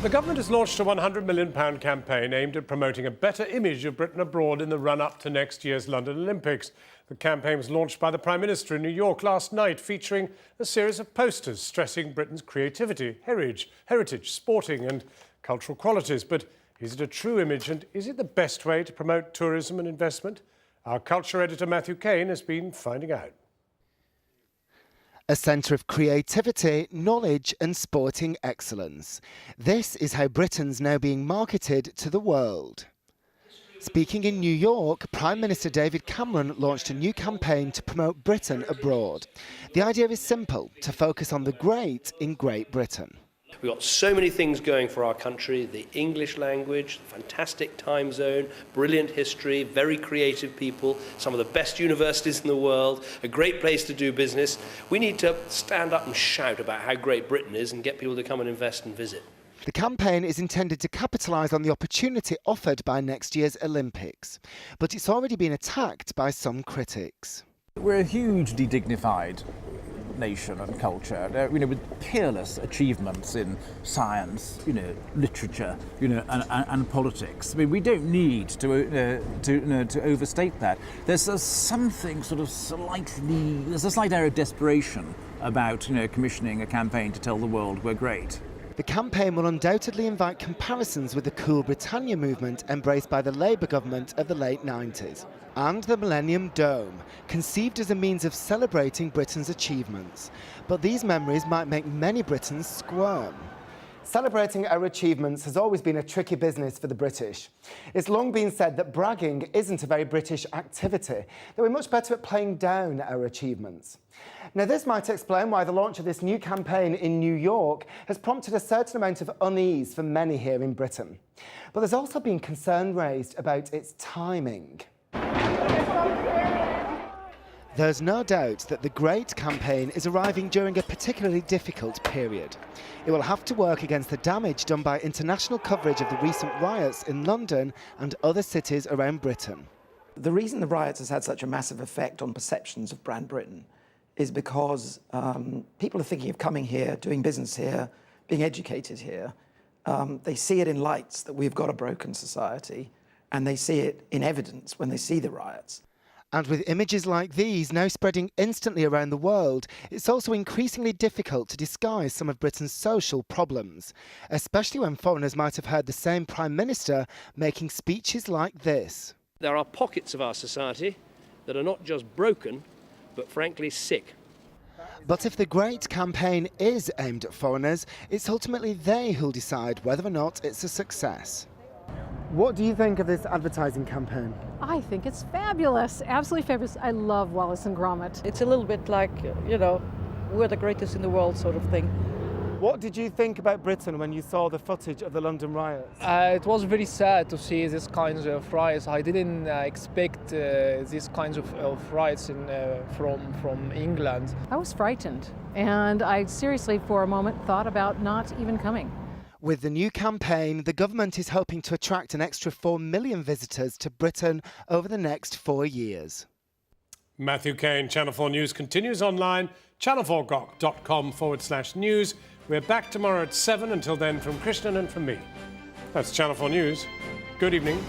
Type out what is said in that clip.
The government has launched a £100 million campaign aimed at promoting a better image of Britain abroad in the run-up to next year's London Olympics. The campaign was launched by the Prime Minister in New York last night, featuring a series of posters stressing Britain's creativity, heritage, sporting and cultural qualities. But is it a true image, and is it the best way to promote tourism and investment? Our culture editor Matthew Kane has been finding out. A centre of creativity, knowledge and sporting excellence. This is how Britain's now being marketed to the world. Speaking in New York, Prime Minister David Cameron launched a new campaign to promote Britain abroad. The idea is simple, to focus on the great in Great Britain. We've got so many things going for our country: the English language, fantastic time zone, brilliant history, very creative people, some of the best universities in the world, a great place to do business. We need to stand up and shout about how great Britain is and get people to come and invest and visit. The campaign is intended to capitalise on the opportunity offered by next year's Olympics, but it's already been attacked by some critics. We're a hugely dignified nation and culture, with peerless achievements in science, literature, and politics. I mean, we don't need to overstate that. There's a slight air of desperation about, commissioning a campaign to tell the world we're great. The campaign will undoubtedly invite comparisons with the Cool Britannia movement embraced by the Labour government of the late 90s. And the Millennium Dome, conceived as a means of celebrating Britain's achievements. But these memories might make many Britons squirm. Celebrating our achievements has always been a tricky business for the British. It's long been said that bragging isn't a very British activity, that we're much better at playing down our achievements. Now, this might explain why the launch of this new campaign in New York has prompted a certain amount of unease for many here in Britain. But there's also been concern raised about its timing. There's no doubt that the Great campaign is arriving during a particularly difficult period. It will have to work against the damage done by international coverage of the recent riots in London and other cities around Britain. The reason the riots has had such a massive effect on perceptions of brand Britain is because people are thinking of coming here, doing business here, being educated here. They see it in lights that we've got a broken society, and they see it in evidence when they see the riots. And with images like these now spreading instantly around the world, it's also increasingly difficult to disguise some of Britain's social problems, especially when foreigners might have heard the same Prime Minister making speeches like this. There are pockets of our society that are not just broken, but frankly sick. But if the Great campaign is aimed at foreigners, it's ultimately they who'll decide whether or not it's a success. What do you think of this advertising campaign? I think it's fabulous, absolutely fabulous. I love Wallace and Gromit. It's a little bit like, we're the greatest in the world sort of thing. What did you think about Britain when you saw the footage of the London riots? It was very sad to see these kinds of riots. I didn't expect these kinds of riots from England. I was frightened, and I seriously, for a moment, thought about not even coming. With the new campaign, the government is hoping to attract an extra 4 million visitors to Britain over the next 4 years. Matthew Kane, Channel 4 News continues online, channel4.com/news. We're back tomorrow at 7. Until then, from Krishnan and from me. That's Channel 4 News. Good evening.